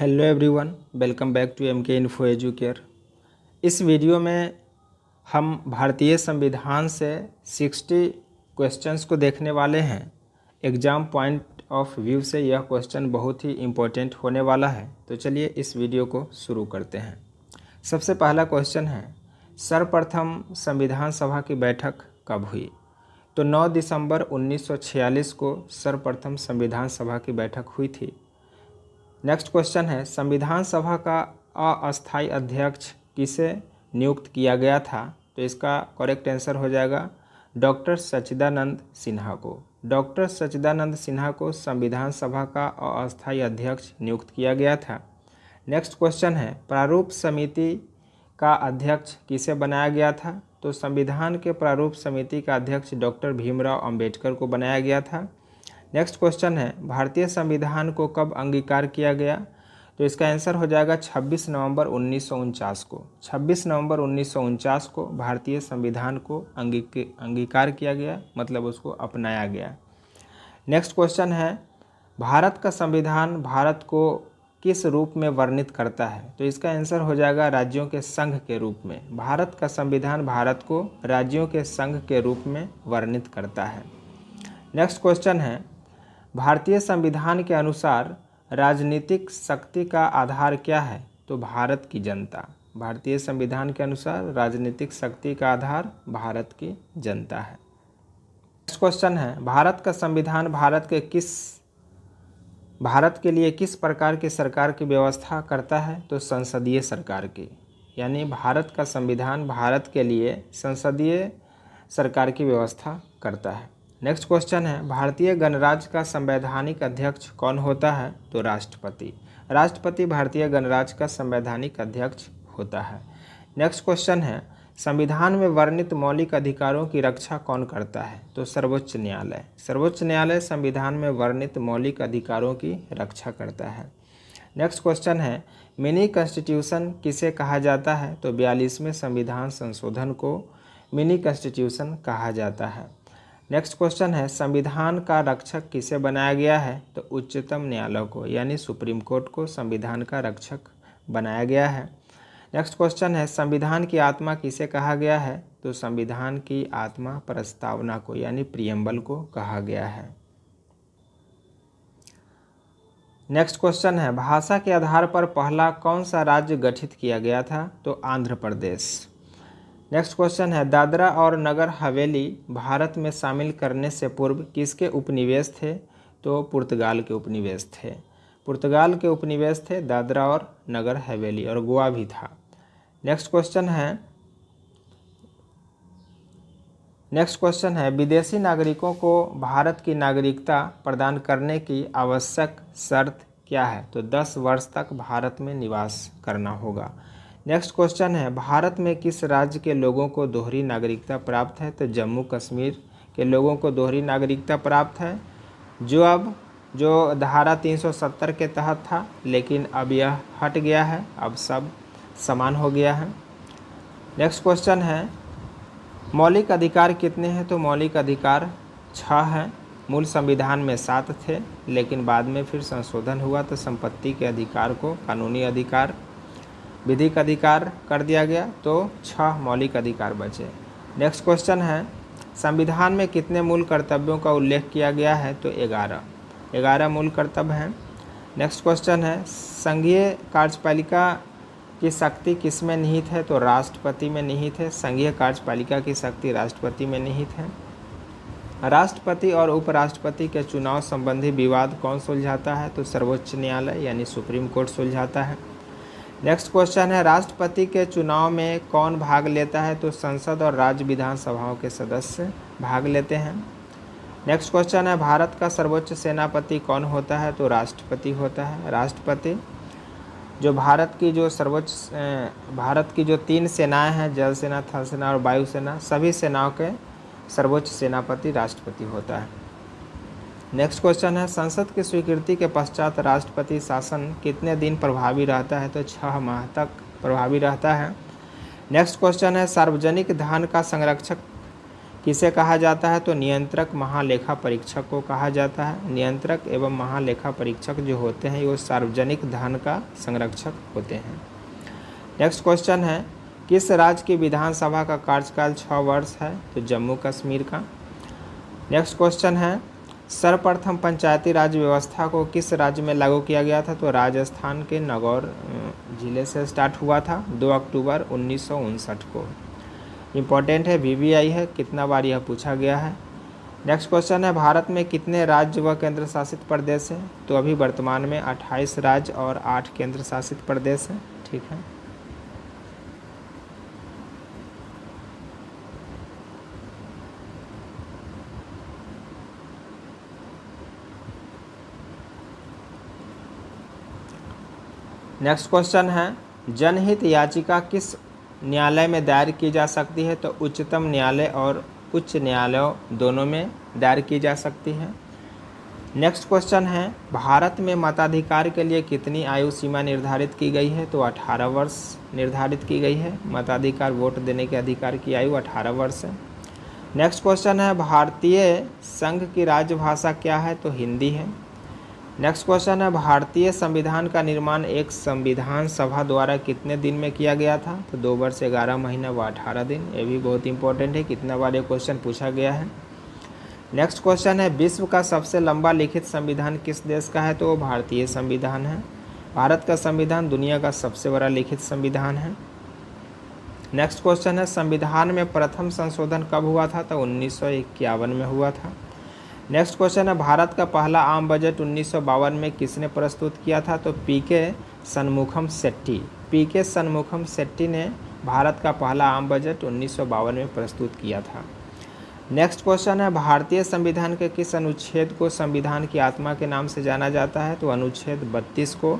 Hello everyone, welcome back to M K info educare. इस video में हम भारतीय संविधान से 60 क्वेश्चंस को देखने वाले हैं। एग्ज़ाम पॉइंट ऑफ व्यू से यह क्वेश्चन बहुत ही इम्पोर्टेंट होने वाला है। तो चलिए इस वीडियो को शुरू करते हैं। सबसे पहला क्वेश्चन है, सर्वप्रथम संविधान सभा की बैठक कब हुई? तो 9 दिसंबर 1946 को सर्वप्रथम संविधान सभा की बैठक हुई थी। नेक्स्ट क्वेश्चन है, संविधान सभा का अस्थायी अध्यक्ष किसे नियुक्त किया गया था? तो इसका करेक्ट आंसर हो जाएगा डॉक्टर सच्चिदानंद सिन्हा को। डॉक्टर सच्चिदानंद सिन्हा को संविधान सभा का अस्थायी अध्यक्ष नियुक्त किया गया था। नेक्स्ट क्वेश्चन है, प्रारूप समिति का अध्यक्ष किसे बनाया गया था? तो संविधान के प्रारूप समिति का अध्यक्ष डॉक्टर भीमराव अंबेडकर को बनाया गया था। नेक्स्ट क्वेश्चन है, भारतीय संविधान को कब अंगीकार किया गया? तो इसका आंसर हो जाएगा 26 नवंबर 1949 को। 26 नवंबर 1949 को भारतीय संविधान को अंगीकार किया गया, मतलब उसको अपनाया गया। नेक्स्ट क्वेश्चन है, भारत का संविधान भारत को किस रूप में वर्णित करता है? तो इसका आंसर हो जाएगा राज्यों के संघ के रूप में। भारत का संविधान भारत को राज्यों के संघ के रूप में वर्णित करता है। नेक्स्ट क्वेश्चन है, भारतीय संविधान के अनुसार राजनीतिक शक्ति का आधार क्या है? तो भारत की जनता। भारतीय संविधान के अनुसार राजनीतिक शक्ति का आधार भारत की जनता है। नेक्स्ट क्वेश्चन है, भारत का संविधान भारत के लिए किस प्रकार की सरकार की व्यवस्था करता है? तो संसदीय सरकार की। यानी भारत का संविधान भारत के लिए संसदीय सरकार की व्यवस्था करता है। नेक्स्ट क्वेश्चन है, भारतीय गणराज्य का संवैधानिक अध्यक्ष कौन होता है? तो राष्ट्रपति। राष्ट्रपति भारतीय गणराज्य का संवैधानिक अध्यक्ष होता है। नेक्स्ट क्वेश्चन है, संविधान में वर्णित मौलिक अधिकारों की रक्षा कौन करता है? तो सर्वोच्च न्यायालय। सर्वोच्च न्यायालय संविधान में वर्णित मौलिक अधिकारों की रक्षा करता है। नेक्स्ट क्वेश्चन है, मिनी कॉन्स्टिट्यूशन किसे कहा जाता है? तो 42वें संविधान संशोधन को मिनी कॉन्स्टिट्यूशन कहा जाता है। नेक्स्ट क्वेश्चन है, संविधान का रक्षक किसे बनाया गया है? तो उच्चतम न्यायालय को, यानी सुप्रीम कोर्ट को संविधान का रक्षक बनाया गया है। नेक्स्ट क्वेश्चन है, संविधान की आत्मा किसे कहा गया है? तो संविधान की आत्मा प्रस्तावना को, यानी प्रियम्बल को कहा गया है। नेक्स्ट क्वेश्चन है, भाषा के आधार पर पहला कौन सा राज्य गठित किया गया था? तो आंध्र प्रदेश। नेक्स्ट क्वेश्चन है, दादरा और नगर हवेली भारत में शामिल करने से पूर्व किसके उपनिवेश थे? तो पुर्तगाल के उपनिवेश थे। पुर्तगाल के उपनिवेश थे दादरा और नगर हवेली, और गोवा भी था। नेक्स्ट क्वेश्चन है, विदेशी नागरिकों को भारत की नागरिकता प्रदान करने की आवश्यक शर्त क्या है? तो 10 वर्ष तक भारत में निवास करना होगा। नेक्स्ट क्वेश्चन है, भारत में किस राज्य के लोगों को दोहरी नागरिकता प्राप्त है? तो जम्मू कश्मीर के लोगों को दोहरी नागरिकता प्राप्त है, जो धारा 370 के तहत था, लेकिन अब यह हट गया है, अब सब समान हो गया है। नेक्स्ट क्वेश्चन है, मौलिक अधिकार कितने हैं? तो मौलिक अधिकार 6 हैं। मूल संविधान में 7 थे, लेकिन बाद में फिर संशोधन हुआ तो संपत्ति के अधिकार को कानूनी अधिकार, विधिक अधिकार कर दिया गया, तो 6 मौलिक अधिकार बचे। नेक्स्ट क्वेश्चन है, संविधान में कितने मूल कर्तव्यों का उल्लेख किया गया है? तो 11 मूल कर्तव्य हैं। नेक्स्ट क्वेश्चन है, संघीय कार्यपालिका की शक्ति किस में निहित है? तो राष्ट्रपति में निहित है। संघीय कार्यपालिका की शक्ति राष्ट्रपति में निहित है। राष्ट्रपति और उपराष्ट्रपति के चुनाव संबंधी विवाद कौन सुलझाता है? तो सर्वोच्च न्यायालय, यानी सुप्रीम कोर्ट सुलझाता है। नेक्स्ट क्वेश्चन है, राष्ट्रपति के चुनाव में कौन भाग लेता है? तो संसद और राज्य विधानसभाओं के सदस्य भाग लेते हैं। नेक्स्ट क्वेश्चन है, भारत का सर्वोच्च सेनापति कौन होता है? तो राष्ट्रपति होता है। राष्ट्रपति जो भारत की जो 3 सेनाएं हैं, जल सेना, थल सेना और वायु सेना, सभी सेनाओं के सर्वोच्च सेनापति राष्ट्रपति होता है। नेक्स्ट क्वेश्चन है, संसद की स्वीकृति के पश्चात राष्ट्रपति शासन कितने दिन प्रभावी रहता है? तो 6 माह तक प्रभावी रहता है। नेक्स्ट क्वेश्चन है, सार्वजनिक धन का संरक्षक किसे कहा जाता है? तो नियंत्रक महालेखा परीक्षक को कहा जाता है। नियंत्रक एवं महालेखा परीक्षक जो होते हैं वो सार्वजनिक धन का संरक्षक होते हैं। नेक्स्ट क्वेश्चन है, किस राज्य की विधानसभा का कार्यकाल 6 वर्ष है? तो जम्मू कश्मीर का। नेक्स्ट क्वेश्चन है, सर्वप्रथम पंचायती राज व्यवस्था को किस राज्य में लागू किया गया था? तो राजस्थान के नागौर जिले से स्टार्ट हुआ था 2 अक्टूबर 1959 को। इम्पॉर्टेंट है, VVI है, कितना बार यह पूछा गया है। नेक्स्ट क्वेश्चन है, भारत में कितने राज्य व केंद्र शासित प्रदेश हैं? तो अभी वर्तमान में 28 राज्य और 8 केंद्र शासित प्रदेश हैं। ठीक है। नेक्स्ट क्वेश्चन है, जनहित याचिका किस न्यायालय में दायर की जा सकती है? तो उच्चतम न्यायालय और उच्च न्यायालय दोनों में दायर की जा सकती है। नेक्स्ट क्वेश्चन है, भारत में मताधिकार के लिए कितनी आयु सीमा निर्धारित की गई है? तो 18 वर्ष निर्धारित की गई है। मताधिकार, वोट देने के अधिकार की आयु 18 वर्ष है। नेक्स्ट क्वेश्चन है, भारतीय संघ की राजभाषा क्या है? तो हिंदी है। नेक्स्ट क्वेश्चन है, भारतीय संविधान का निर्माण एक संविधान सभा द्वारा कितने दिन में किया गया था? तो 2 वर्ष 11 महीना व 18 दिन। ये भी बहुत इंपॉर्टेंट है, कितना बार ये क्वेश्चन पूछा गया है। नेक्स्ट क्वेश्चन है, विश्व का सबसे लंबा लिखित संविधान किस देश का है? तो वो भारतीय संविधान है। भारत का संविधान दुनिया का सबसे बड़ा लिखित संविधान है। नेक्स्ट क्वेश्चन है, संविधान में प्रथम संशोधन कब हुआ था? तो 1951 में हुआ था। नेक्स्ट क्वेश्चन है, भारत का पहला आम बजट 1952 में किसने प्रस्तुत किया था? तो पीके शनमुखम शेट्टी। पीके शनमुखम शेट्टी ने भारत का पहला आम बजट 1952 में प्रस्तुत किया था। नेक्स्ट क्वेश्चन है, भारतीय संविधान के किस अनुच्छेद को संविधान की आत्मा के नाम से जाना जाता है? तो अनुच्छेद 32 को।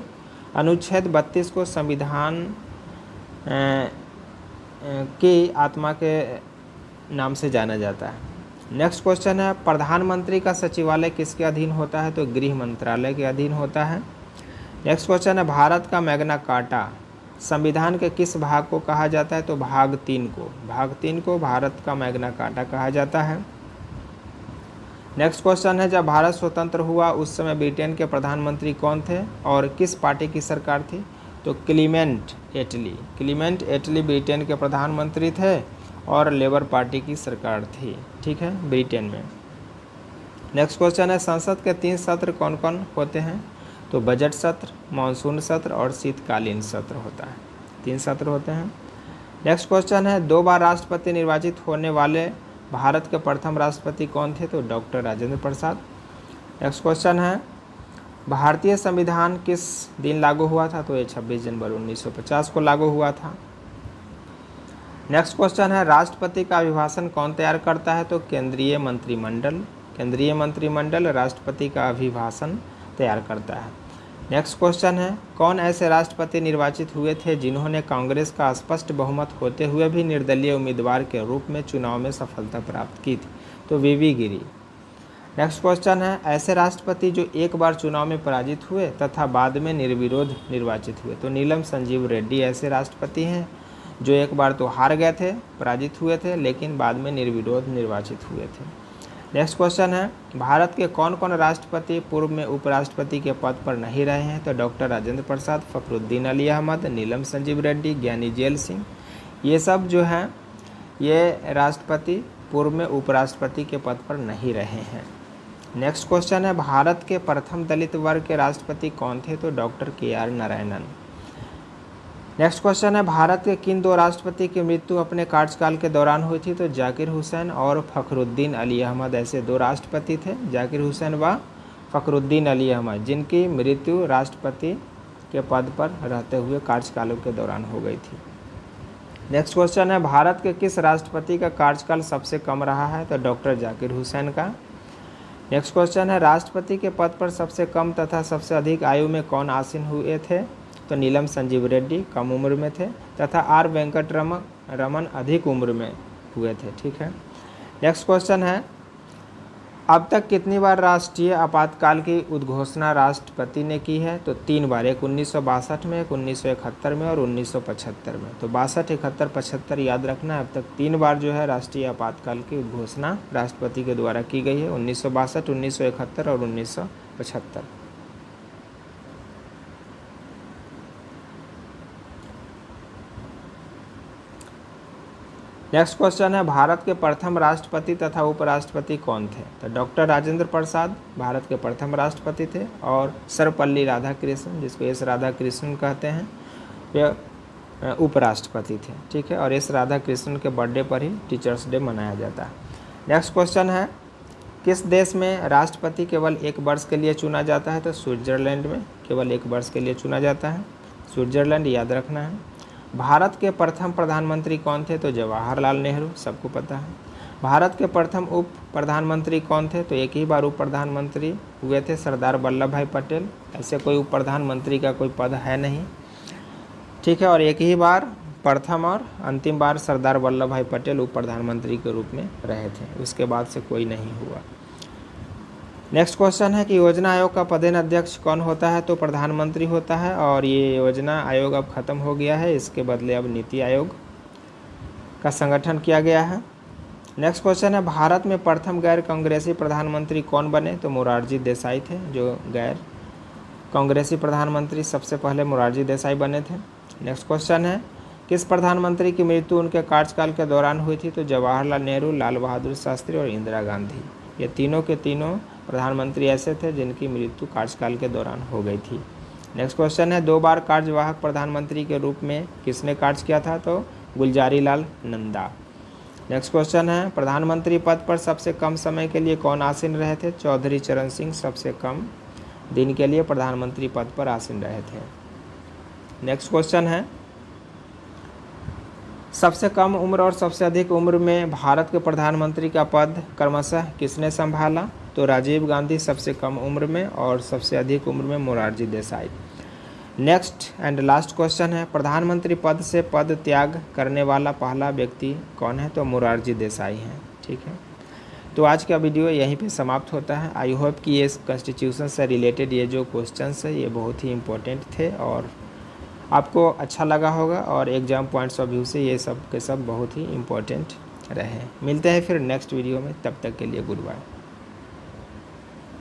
अनुच्छेद 32 को संविधान की आत्मा के नाम से जाना जाता है। नेक्स्ट क्वेश्चन है, प्रधानमंत्री का सचिवालय किसके अधीन होता है? तो गृह मंत्रालय के अधीन होता है। नेक्स्ट क्वेश्चन है, भारत का मैग्ना कार्टा संविधान के किस भाग को कहा जाता है? तो भाग 3 को। भाग 3 को भारत का मैग्ना कार्टा कहा जाता है। नेक्स्ट क्वेश्चन है, जब भारत स्वतंत्र हुआ उस समय ब्रिटेन के प्रधानमंत्री कौन थे और किस पार्टी की सरकार थी? तो क्लीमेंट एटली। क्लीमेंट एटली ब्रिटेन के प्रधानमंत्री थे और लेबर पार्टी की सरकार थी। ठीक है, ब्रिटेन में। नेक्स्ट क्वेश्चन है, संसद के 3 सत्र कौन कौन होते हैं? तो बजट सत्र, मानसून सत्र और शीतकालीन सत्र होता है। 3 सत्र होते हैं। नेक्स्ट क्वेश्चन है, 2 बार राष्ट्रपति निर्वाचित होने वाले भारत के प्रथम राष्ट्रपति कौन थे? तो doctor Rajendra Prasad. Next question है, भारतीय संविधान किस दिन लागू हुआ था? तो ये 26 जनवरी 1950 को लागू हुआ था। नेक्स्ट क्वेश्चन है, राष्ट्रपति का अभिभाषण कौन तैयार करता है? तो केंद्रीय मंत्रिमंडल। केंद्रीय मंत्रिमंडल राष्ट्रपति का अभिभाषण तैयार करता है। नेक्स्ट क्वेश्चन है, कौन ऐसे राष्ट्रपति निर्वाचित हुए थे जिन्होंने कांग्रेस का स्पष्ट बहुमत होते हुए भी निर्दलीय उम्मीदवार के रूप में चुनाव में सफलता प्राप्त की थी? तो VV गिरी। नेक्स्ट क्वेश्चन है, ऐसे राष्ट्रपति जो एक बार चुनाव में पराजित हुए तथा बाद में निर्विरोध निर्वाचित हुए? तो नीलम संजीव रेड्डी ऐसे राष्ट्रपति हैं जो एक बार तो हार गए थे, पराजित हुए थे, लेकिन बाद में निर्विरोध निर्वाचित हुए थे। नेक्स्ट क्वेश्चन है, भारत के कौन कौन राष्ट्रपति पूर्व में उपराष्ट्रपति के पद पर नहीं रहे हैं? तो डॉक्टर राजेंद्र प्रसाद, फखरुद्दीन अली अहमद, नीलम संजीव रेड्डी, ज्ञानी जेल सिंह, ये सब जो हैं ये राष्ट्रपति पूर्व में उपराष्ट्रपति के पद पर नहीं रहे हैं। नेक्स्ट क्वेश्चन है, भारत के प्रथम दलित वर्ग के राष्ट्रपति कौन थे? तो doctor KR Narayanan. Next question है, भारत के किन 2 राष्ट्रपति की मृत्यु अपने कार्यकाल के दौरान हुई थी? तो जाकिर हुसैन और फखरुद्दीन अली अहमद ऐसे 2 राष्ट्रपति थे, जाकिर हुसैन व फखरुद्दीन अली अहमद, जिनकी मृत्यु राष्ट्रपति के पद पर रहते हुए कार्यकालों के दौरान हो गई थी। नेक्स्ट क्वेश्चन है, भारत के किस राष्ट्रपति का कार्यकाल सबसे कम रहा है? तो डॉक्टर जाकिर हुसैन का। नेक्स्ट क्वेश्चन है, राष्ट्रपति के पद पर सबसे कम तथा सबसे अधिक आयु में कौन आसीन हुए थे? तो नीलम संजीव रेड्डी कम उम्र में थे तथा R वेंकटरमन अधिक उम्र में हुए थे। ठीक है। नेक्स्ट क्वेश्चन है, अब तक कितनी बार राष्ट्रीय आपातकाल की उद्घोषणा राष्ट्रपति ने की है? तो 3 बार, एक 1962 में, एक 1971 में और 1975 में। तो 62, 71, 75 याद रखना है। अब तक 3 बार जो है राष्ट्रीय आपातकाल की उद्घोषणा राष्ट्रपति के द्वारा की गई है, 1962, 1971 और 1975। नेक्स्ट क्वेश्चन है, भारत के प्रथम राष्ट्रपति तथा उपराष्ट्रपति कौन थे? तो डॉक्टर राजेंद्र प्रसाद भारत के प्रथम राष्ट्रपति थे और सर्वपल्ली राधाकृष्णन, जिसको एस राधाकृष्णन कहते हैं, वे उपराष्ट्रपति थे। ठीक है, और एस राधाकृष्णन के बर्थडे पर ही टीचर्स डे मनाया जाता है। नेक्स्ट क्वेश्चन है, किस देश में राष्ट्रपति केवल 1 वर्ष के लिए चुना जाता है? तो स्विट्जरलैंड में केवल 1 वर्ष के लिए चुना जाता है, स्विट्जरलैंड याद रखना है। भारत के प्रथम प्रधानमंत्री कौन थे? तो जवाहरलाल नेहरू, सबको पता है। भारत के प्रथम उप प्रधानमंत्री कौन थे? तो एक ही बार उप प्रधानमंत्री हुए थे, सरदार वल्लभ भाई पटेल। ऐसे कोई उप प्रधानमंत्री का कोई पद है नहीं। ठीक है, और एक ही बार प्रथम और अंतिम बार सरदार वल्लभ भाई पटेल उप प्रधानमंत्री के रूप में रहे थे, उसके बाद से कोई नहीं हुआ। नेक्स्ट क्वेश्चन है कि योजना आयोग का पदेन अध्यक्ष कौन होता है? तो प्रधानमंत्री होता है, और ये योजना आयोग अब खत्म हो गया है, इसके बदले अब नीति आयोग का संगठन किया गया है। नेक्स्ट क्वेश्चन है, भारत में प्रथम गैर कांग्रेसी प्रधानमंत्री कौन बने? तो मोरारजी देसाई थे, जो गैर कांग्रेसी प्रधानमंत्री सबसे पहले मोरारजी देसाई बने थे। नेक्स्ट क्वेश्चन है, किस प्रधानमंत्री की मृत्यु उनके कार्यकाल के दौरान हुई थी? तो जवाहरलाल नेहरू, लाल बहादुर शास्त्री और इंदिरा गांधी। ये तीनों के तीनों प्रधानमंत्री ऐसे थे जिनकी मृत्यु कार्यकाल के दौरान हो गई थी। नेक्स्ट क्वेश्चन है, 2 बार कार्यवाहक प्रधानमंत्री के रूप में किसने कार्य किया था? तो गुलजारी लाल नंदा। नेक्स्ट क्वेश्चन है, प्रधानमंत्री पद पर सबसे कम समय के लिए कौन आसीन रहे थे? चौधरी चरण सिंह सबसे कम दिन के लिए प्रधानमंत्री पद पर आसीन रहे थे। नेक्स्ट क्वेश्चन है, सबसे कम उम्र और सबसे अधिक उम्र में भारत के प्रधानमंत्री का पद क्रमशः किसने संभाला? तो राजीव गांधी सबसे कम उम्र में, और सबसे अधिक उम्र में Morarji Desai. Next and last question है, प्रधानमंत्री पद से पद त्याग करने वाला पहला व्यक्ति कौन है? तो मोरारजी देसाई हैं। ठीक है, तो आज का वीडियो यहीं पे समाप्त होता है। आई होप कि ये कॉन्स्टिट्यूशन से रिलेटेड ये जो क्वेश्चंस है ये बहुत ही इम्पोर्टेंट थे और आपको अच्छा लगा होगा, और एग्जाम पॉइंट्स ऑफ व्यू से ये सब के सब बहुत ही इम्पोर्टेंट रहे। मिलते हैं फिर नेक्स्ट वीडियो में, तब तक के लिए गुड बाय।